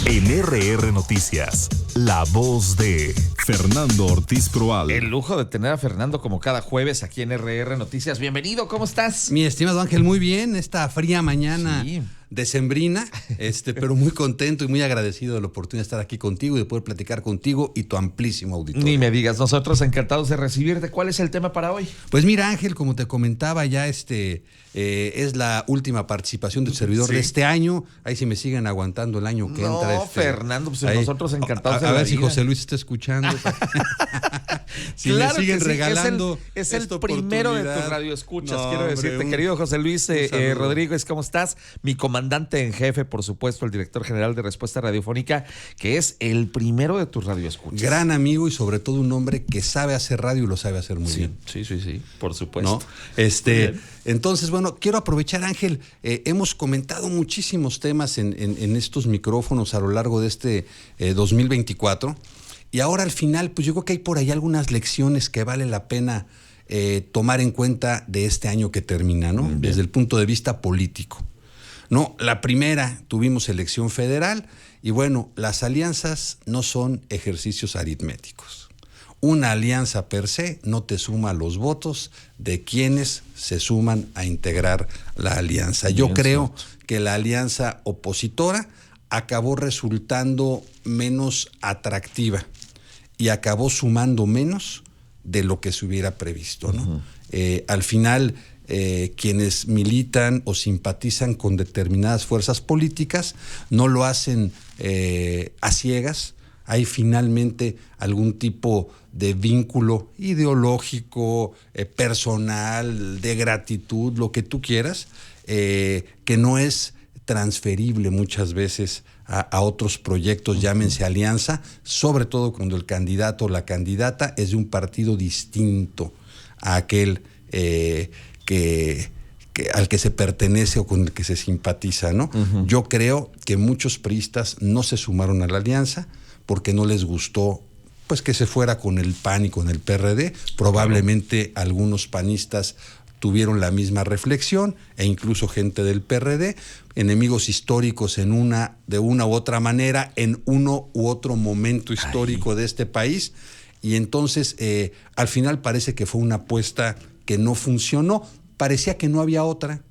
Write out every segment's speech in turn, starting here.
En RR Noticias, la voz de Fernando Ortiz Proal. El lujo de tener a Fernando como cada jueves aquí en RR Noticias. Bienvenido, ¿cómo estás? Mi estimado Ángel, muy bien. Esta fría mañana Sí. decembrina, pero muy contento y muy agradecido de la oportunidad de estar aquí contigo y de poder platicar contigo y tu amplísimo auditorio. Ni me digas, nosotros encantados de recibirte. ¿Cuál es el tema para hoy? Pues mira, Ángel, como te comentaba, ya es la última participación del servidor de este año. Ahí si me siguen aguantando el año que entra. Fernando, pues ahí, nosotros encantados de a la ver si vida. José Luis está escuchando. Si Claro le siguen que sí, regalando es el esta primero de tus oportunidad. radioescuchas, No, quiero hombre, decirte, querido José Luis saludo. Rodríguez, ¿cómo estás? Mi comandante en jefe, por supuesto, el director general de Respuesta Radiofónica, que es el primero de tus radioescuchas. Gran amigo y sobre todo un hombre que sabe hacer radio y lo sabe hacer muy bien. Sí, por supuesto. ¿No? Entonces, bueno, quiero aprovechar, Ángel, hemos comentado muchísimos temas en estos micrófonos a lo largo de este 2024 y ahora al final, pues yo creo que hay por ahí algunas lecciones que vale la pena tomar en cuenta de este año que termina, ¿no? Desde el punto de vista político. No, la primera, tuvimos elección federal y bueno, las alianzas no son ejercicios aritméticos. Una alianza per se no te suma los votos de quienes se suman a integrar la alianza. Yo creo que la alianza opositora acabó resultando menos atractiva y acabó sumando menos de lo que se hubiera previsto, ¿no? Al final, quienes militan o simpatizan con determinadas fuerzas políticas no lo hacen a ciegas. Hay finalmente algún tipo de vínculo ideológico, personal, de gratitud, lo que tú quieras, que no es transferible muchas veces a otros proyectos, llámense alianza, sobre todo cuando el candidato o la candidata es de un partido distinto a aquel al que se pertenece o con el que se simpatiza, ¿no? Yo creo que muchos priistas no se sumaron a la alianza porque no les gustó pues que se fuera con el PAN y con el PRD. Probablemente algunos panistas tuvieron la misma reflexión e incluso gente del PRD, enemigos históricos de una u otra manera, en uno u otro momento histórico de este país. Y entonces al final parece que fue una apuesta que no funcionó. Parecía que no había otra,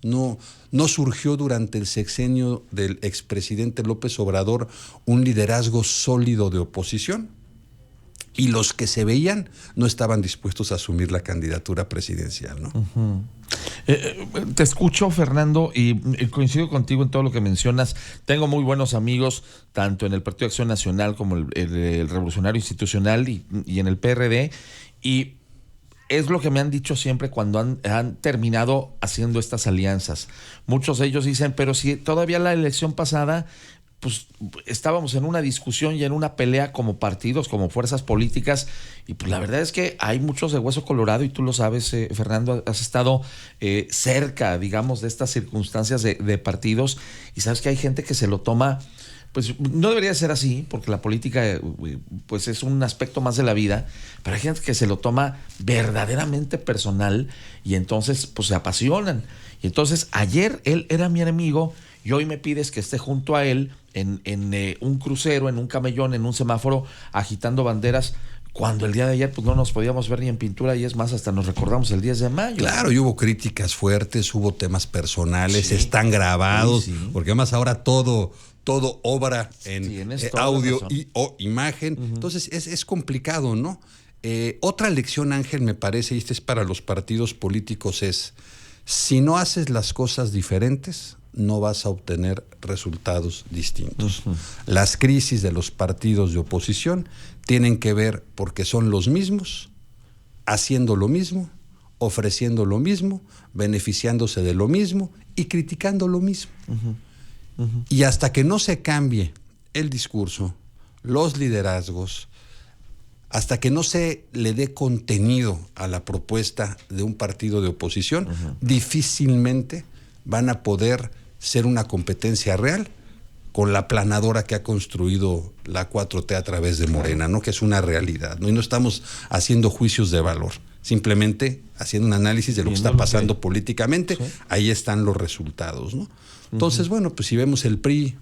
¿no? No surgió durante el sexenio del expresidente López Obrador un liderazgo sólido de oposición y los que se veían no estaban dispuestos a asumir la candidatura presidencial, ¿no? Te escucho, Fernando, y coincido contigo en todo lo que mencionas. Tengo muy buenos amigos, tanto en el Partido de Acción Nacional como el Revolucionario Institucional y en el PRD, y es lo que me han dicho siempre cuando han terminado haciendo estas alianzas. Muchos de ellos dicen, pero si todavía la elección pasada, pues estábamos en una discusión y en una pelea como partidos, como fuerzas políticas, y pues la verdad es que hay muchos de hueso colorado, y tú lo sabes, Fernando, has estado cerca, digamos, de estas circunstancias de partidos, y sabes que hay gente que se lo toma. Pues no debería ser así, porque la política pues es un aspecto más de la vida, pero hay gente que se lo toma verdaderamente personal y entonces pues se apasionan. Y entonces ayer él era mi enemigo y hoy me pides que esté junto a él en un crucero, en un camellón, en un semáforo, agitando banderas, cuando el día de ayer pues no nos podíamos ver ni en pintura, y es más, hasta nos recordamos el 10 de mayo. Claro, y hubo críticas fuertes, hubo temas personales, están grabados, porque además ahora todo obra en audio o imagen. Entonces es complicado, ¿no? Otra lección, Ángel, me parece, y este es para los partidos políticos, es: si no haces las cosas diferentes, no vas a obtener resultados distintos. Las crisis de los partidos de oposición tienen que ver porque son los mismos, haciendo lo mismo, ofreciendo lo mismo, beneficiándose de lo mismo y criticando lo mismo. Y hasta que no se cambie el discurso, los liderazgos, hasta que no se le dé contenido a la propuesta de un partido de oposición, difícilmente van a poder ser una competencia real con la aplanadora que ha construido la 4T a través de Morena, ¿no? Que es una realidad, ¿no? Y no estamos haciendo juicios de valor, simplemente haciendo un análisis de lo que está pasando políticamente. Ahí están los resultados, ¿no? Entonces, bueno, pues si vemos el PRI,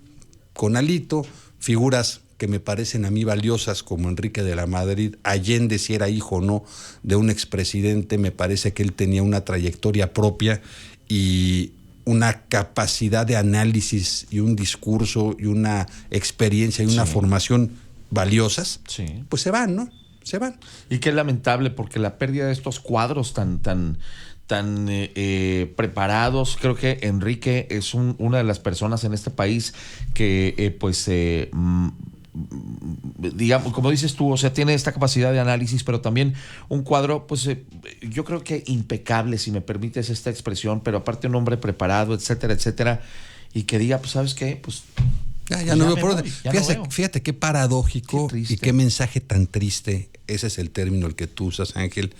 con Alito, figuras que me parecen a mí valiosas como Enrique de la Madrid, Allende, si era hijo o no de un expresidente, me parece que él tenía una trayectoria propia y una capacidad de análisis y un discurso y una experiencia y una formación valiosas, pues se van, ¿no? Se van. Y qué lamentable, porque la pérdida de estos cuadros tan preparados. Creo que Enrique es una de las personas en este país que digamos, como dices tú, o sea, tiene esta capacidad de análisis, pero también un cuadro, pues yo creo que impecable, si me permites esta expresión, pero aparte un hombre preparado, etcétera, etcétera, y que diga, pues, ¿sabes qué? Pues ya no veo por dónde. Fíjate qué paradójico y qué mensaje tan triste, ese es el término el que tú usas, Ángel,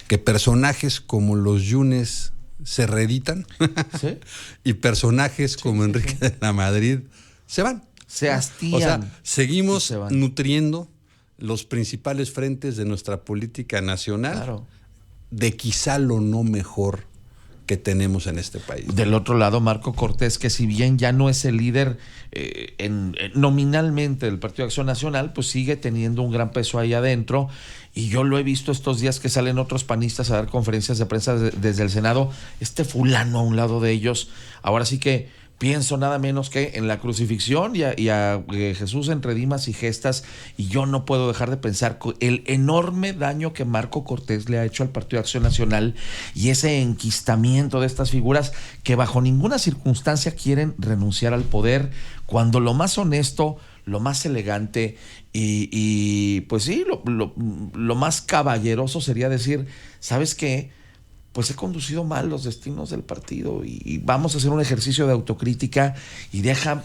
que personajes como los Yunes se reeditan, ¿sí? Y personajes como Enrique de la Madrid se van. Se hastían. O sea, seguimos nutriendo los principales frentes de nuestra política nacional, de quizá lo no mejor que tenemos en este país. Del otro lado, Marco Cortés, que si bien ya no es el líder nominalmente del Partido de Acción Nacional, pues sigue teniendo un gran peso ahí adentro. Y yo lo he visto estos días que salen otros panistas a dar conferencias de prensa desde el Senado, fulano a un lado de ellos. Ahora sí que pienso nada menos que en la crucifixión y a Jesús entre dimas y gestas, y yo no puedo dejar de pensar el enorme daño que Marco Cortés le ha hecho al Partido de Acción Nacional y ese enquistamiento de estas figuras que bajo ninguna circunstancia quieren renunciar al poder, cuando lo más honesto, lo más elegante y pues sí, lo más caballeroso sería decir, ¿sabes qué? Pues he conducido mal los destinos del partido y vamos a hacer un ejercicio de autocrítica y deja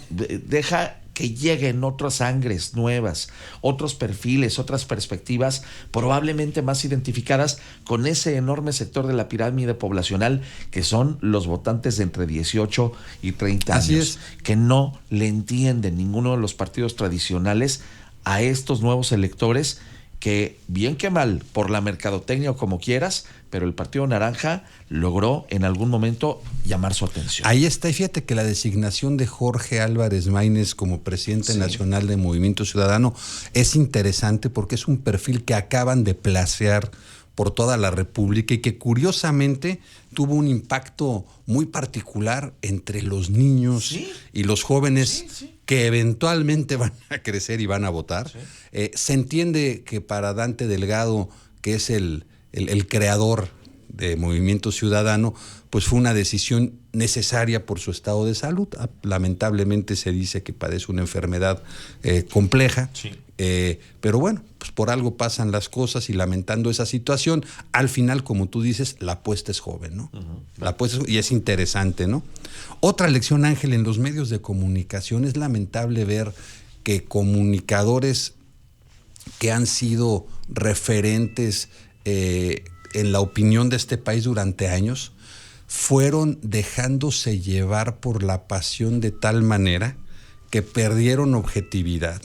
que lleguen otras sangres nuevas, otros perfiles, otras perspectivas, probablemente más identificadas con ese enorme sector de la pirámide poblacional que son los votantes de entre 18 y 30 años, que no le entienden ninguno de los partidos tradicionales a estos nuevos electores que, bien que mal, por la mercadotecnia o como quieras, pero el Partido Naranja logró en algún momento llamar su atención. Ahí está, y fíjate que la designación de Jorge Álvarez Maínez como presidente nacional de Movimiento Ciudadano es interesante porque es un perfil que acaban de placear por toda la República y que curiosamente tuvo un impacto muy particular entre los niños y los jóvenes que eventualmente van a crecer y van a votar. Se entiende que para Dante Delgado, que es el creador de Movimiento Ciudadano, pues fue una decisión necesaria por su estado de salud. Lamentablemente se dice que padece una enfermedad compleja. Pero bueno, pues por algo pasan las cosas y lamentando esa situación, al final, como tú dices, la apuesta es joven, ¿no? La apuesta y es interesante, ¿no? Otra lección, Ángel, en los medios de comunicación es lamentable ver que comunicadores que han sido referentes en la opinión de este país durante años fueron dejándose llevar por la pasión de tal manera que perdieron objetividad.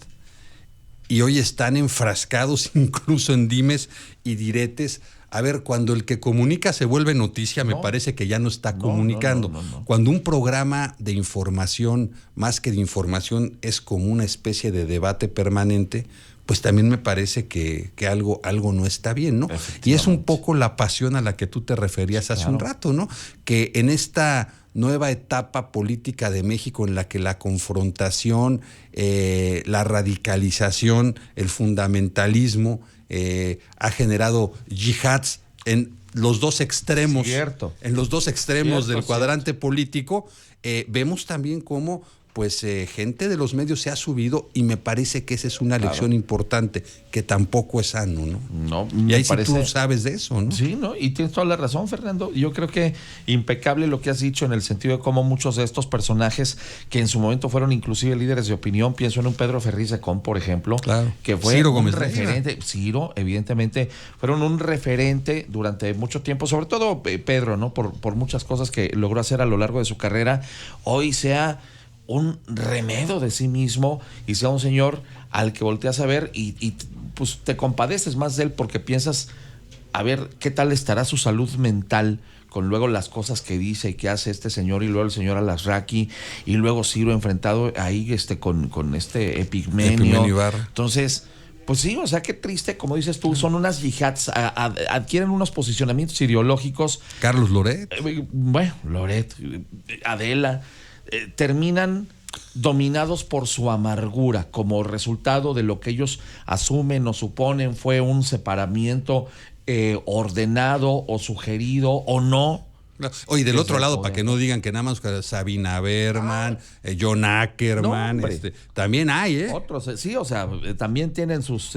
Y hoy están enfrascados incluso en dimes y diretes. A ver, cuando el que comunica se vuelve noticia, me parece que ya no está comunicando. No. Cuando un programa de información, más que de información, es como una especie de debate permanente, pues también me parece que algo no está bien, ¿no? Y es un poco la pasión a la que tú te referías hace un rato, ¿no? Que en esta nueva etapa política de México en la que la confrontación, la radicalización, el fundamentalismo ha generado yihads en los dos extremos, del cuadrante político, vemos también cómo pues gente de los medios se ha subido y me parece que esa es una lección importante, que tampoco es sano, ¿no? Y ahí sí tú sabes de eso, ¿no? Sí, ¿no? Y tienes toda la razón, Fernando. Yo creo que impecable lo que has dicho en el sentido de cómo muchos de estos personajes que en su momento fueron inclusive líderes de opinión, pienso en un Pedro Ferriz de Con, por ejemplo, que fue Ciro un Gómez referente. Ciro, evidentemente, fueron un referente durante mucho tiempo, sobre todo Pedro, ¿no? Por muchas cosas que logró hacer a lo largo de su carrera. Hoy sea un remedio de sí mismo y sea un señor al que volteas a ver y pues te compadeces más de él porque piensas, a ver, ¿qué tal estará su salud mental con luego las cosas que dice y que hace este señor, y luego el señor Alasraqui, y luego Ciro enfrentado ahí con este Epigmenio Ibarra. Entonces, pues sí, o sea, qué triste, como dices tú, son unas yihads, adquieren unos posicionamientos ideológicos. Carlos Loret. Bueno, Loret, Adela, terminan dominados por su amargura como resultado de lo que ellos asumen o suponen fue un separamiento ordenado o sugerido o no. Oye, del Desde otro el lado, poder, para que no digan que nada más Sabina Berman, John Ackerman, No, hombre. también hay, Otros, sí, o sea, también tienen sus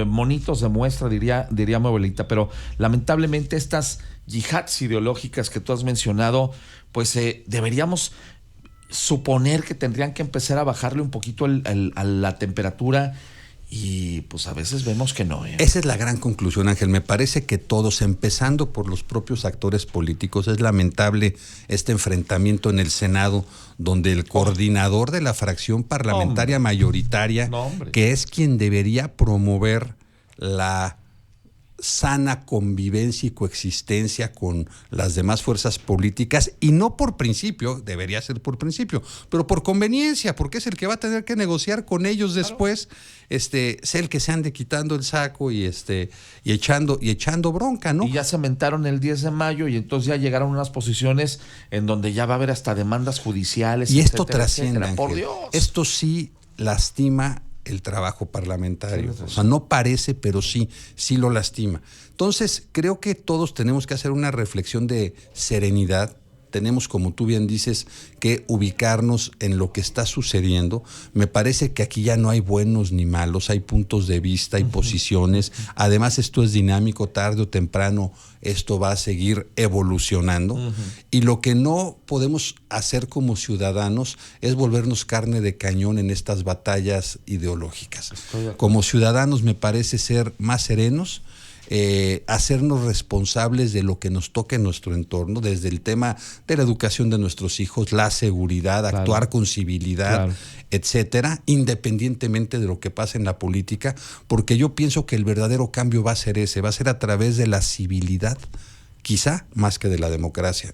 monitos de muestra, diría mi abuelita, pero lamentablemente estas yihads ideológicas que tú has mencionado, pues deberíamos suponer que tendrían que empezar a bajarle un poquito a la temperatura, y pues a veces vemos que no. Esa es la gran conclusión, Ángel. Me parece que todos, empezando por los propios actores políticos, es lamentable este enfrentamiento en el Senado, donde el coordinador de la fracción parlamentaria mayoritaria, que es quien debería promover la sana convivencia y coexistencia con las demás fuerzas políticas, y no por principio, debería ser por principio, pero por conveniencia, porque es el que va a tener que negociar con ellos después, sea el que se ande quitando el saco y echando bronca, ¿no? Y ya cementaron el 10 de mayo y entonces ya llegaron unas posiciones en donde ya va a haber hasta demandas judiciales. Y esto trasciende, por Dios. Esto sí lastima el trabajo parlamentario. O sea, no parece, pero sí lo lastima. Entonces, creo que todos tenemos que hacer una reflexión de serenidad. Tenemos, como tú bien dices, que ubicarnos en lo que está sucediendo. Me parece que aquí ya no hay buenos ni malos, hay puntos de vista, hay posiciones. Además, esto es dinámico, tarde o temprano esto va a seguir evolucionando. Y lo que no podemos hacer como ciudadanos es volvernos carne de cañón en estas batallas ideológicas. Como ciudadanos me parece ser más serenos, hacernos responsables de lo que nos toca en nuestro entorno, desde el tema de la educación de nuestros hijos, la seguridad, actuar con civilidad, etcétera, independientemente de lo que pase en la política, porque yo pienso que el verdadero cambio va a ser va a ser a través de la civilidad, quizá más que de la democracia.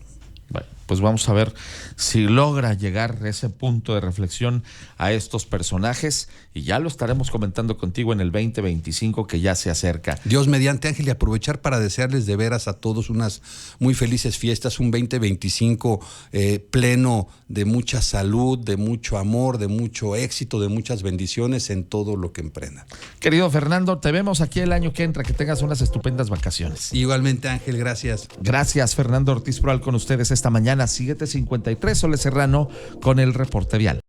Bueno, pues vamos a ver si logra llegar a ese punto de reflexión a estos personajes, y ya lo estaremos comentando contigo en el 2025 que ya se acerca. Dios mediante, Ángel, y aprovechar para desearles de veras a todos unas muy felices fiestas, un 2025 pleno de mucha salud, de mucho amor, de mucho éxito, de muchas bendiciones en todo lo que emprendan. Querido Fernando, te vemos aquí el año que entra, que tengas unas estupendas vacaciones. Igualmente, Ángel, gracias. Gracias, Fernando Ortiz Proal, con ustedes esta mañana, 7:53, Sole Serrano con el reporte vial.